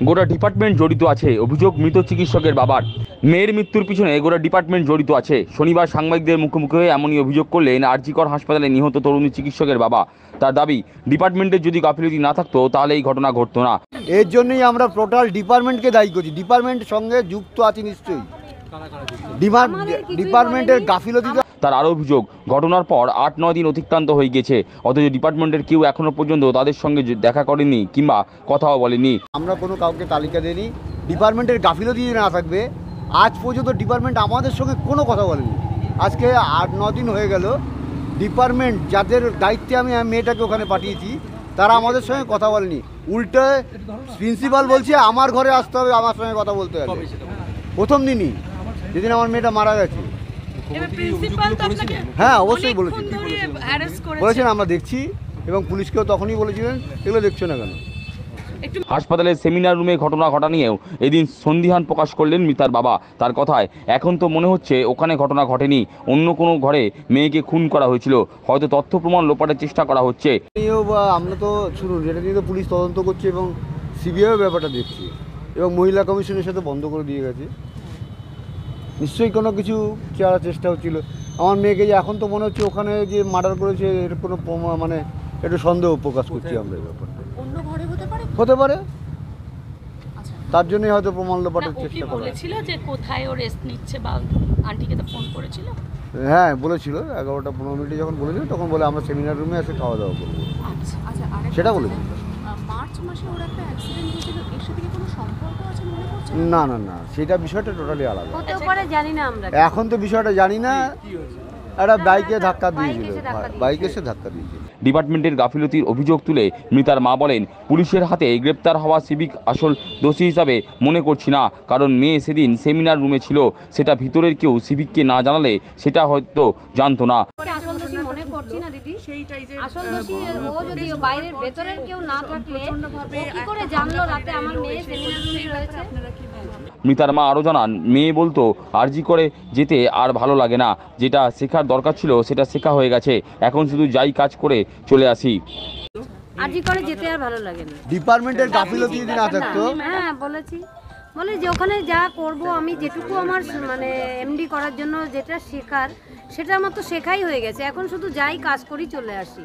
গোটা ডিপার্টমেন্ট জড়িত আছে অভিযোগ মৃত চিকিৎসকের বাবার। মেয়ের মৃত্যুর পিছনে গোটা ডিপার্টমেন্ট জড়িত আছে। শনিবার সাংবাদিকদের মুখোমুখি হয়ে এমনই অভিযোগ করলেন আর.জি.কর হাসপাতালে নিহত তরুণী চিকিৎসকের বাবা। তার দাবি, ডিপার্টমেন্টের যদি গাফিলতি না থাকতো তাহলে এই ঘটনা ঘটতো না। এর জন্যই আমরা টোটাল ডিপার্টমেন্টকে দায়ী করছি। ডিপার্টমেন্টের সঙ্গে যুক্ত আছে নিশ্চয়ই ডিপার্টমেন্টের গাফিলতি। তার আরও অভিযোগ, ঘটনার পর 8-9 দিন অতিক্রান্ত হয়ে গেছে, অথচ ডিপার্টমেন্টের কেউ এখনো পর্যন্ত তাদের সঙ্গে দেখা করেনি কিংবা কথাও বলেনি। আমরা কোনো কাউকে তালিকা দিইনি। ডিপার্টমেন্টের গাফিলতি না থাকবে, আজ পর্যন্ত ডিপার্টমেন্ট আমাদের সঙ্গে কোনো কথা বলেনি। আজকে 8-9 দিন হয়ে গেল ডিপার্টমেন্ট যাদের দায়িত্বে আমি মেয়েটাকে ওখানে পাঠিয়েছি তারা আমাদের সঙ্গে কথা বলেনি। উল্টে প্রিন্সিপাল বলছে আমার ঘরে আসতে হবে, আমার সঙ্গে কথা বলতে হবে। প্রথম দিনই যেদিন আমার মেয়েটা মারা গেছে। হ্যাঁ অবশ্যই বলেছেন আমরা দেখছি, এবং পুলিশকেও তখনই বলেছিলেন এগুলো দেখছো না কেন। হাসপাতালের সেমিনার রুমে ঘটনা ঘটা নিয়েও এদিন সন্দিহান প্রকাশ করলেন মৃতার বাবা। তার কথায়, এখন তো মনে হচ্ছে ওখানে ঘটনা ঘটেনি, অন্য কোনো ঘরে মেয়েকে খুন করা হয়েছিল, হয়তো তথ্য প্রমাণ লোপাটের চেষ্টা করা হচ্ছে। আমরা তো শুনুন, এটা নিয়ে তো পুলিশ তদন্ত করছে এবং সিবিআই ব্যাপারটা দেখছি, এবং মহিলা কমিশনের সাথে বন্ধ করে দিয়ে গেছে। নিশ্চয়ই কোনো কিছু করার চেষ্টা হচ্ছিল আমার মেয়েকে। যে এখন তো মনে হচ্ছে ওখানে যে মার্ডার করেছে এর কোনো মানে একটু সন্দেহ প্রকাশ করছি আমরা। এই ব্যাপারটা হতে পারে, তার জন্যই হয়তো প্রমাণ লোপাটের চেষ্টা করা বলেছিল যে কোথায় ও রেস্ট নিচ্ছে বা আন্টিকে তো ফোন করেছিল। হ্যাঁ বলেছিল, 11টা 15 মিনিটে যখন বলেছিল তখন বলে আমরা সেমিনার রুমে এসে খাওয়া দাওয়া করবো, সেটা বলেছিল। মার্চ মাসে ওর একটা অ্যাক্সিডেন্ট হয়েছিল, এর সাথে কি কোনো সম্পর্ক আছে মনে করছেন? না না না, সেটা বিষয়টা টোটালি আলাদা। হতে পারে, জানি না আমরা, এখন তো বিষয়টা জানি না। একটা বাইকে ধাক্কা দিয়েছিল, বাইকে এসে ধাক্কা দিয়েছিল। ডিপার্টমেন্টের গাফিলতির অভিযোগ তুলে মৃতার মা বলেন, পুলিশের হাতে গ্রেপ্তার হওয়া সিভিক আসল দোষী হিসাবে মনে করছি না, কারণ মেয়ে সেদিন সেমিনার রুমে ছিল, সেটা ভিতরের কেউ সিভিককে না জানালে সেটা হয়তো জানতো না। আসল দোষী মনে করছি না দিদি, আসল দোষী ও যদি বাইরের ভেতরের কেউ না থাকলে কি করে জানলো রাতে আমার মেয়ে সেমিনার রুমে রয়েছে। মৃতার মা আরও জানান, মেয়ে বলতো আরজি করে যেতে আর ভালো লাগে না, যেটা শেখার দরকার ছিল সেটা শেখা হয়ে গেছে, এখন শুধু যাই কাজ করে চলে আসি। আরজি করে যেতে আর ভালো লাগে না। ডিপার্টমেন্টের গাফিলতি যদি না থাকতো। হ্যাঁ বলেছি, বলে যে ওখানে যা করব আমি, যেটুকু আমার মানে এমডি করার জন্য যেটা শেখার সেটা আমার তো শেখাই হয়ে গেছে, এখন শুধু যাই কাজ করি চলে আসি।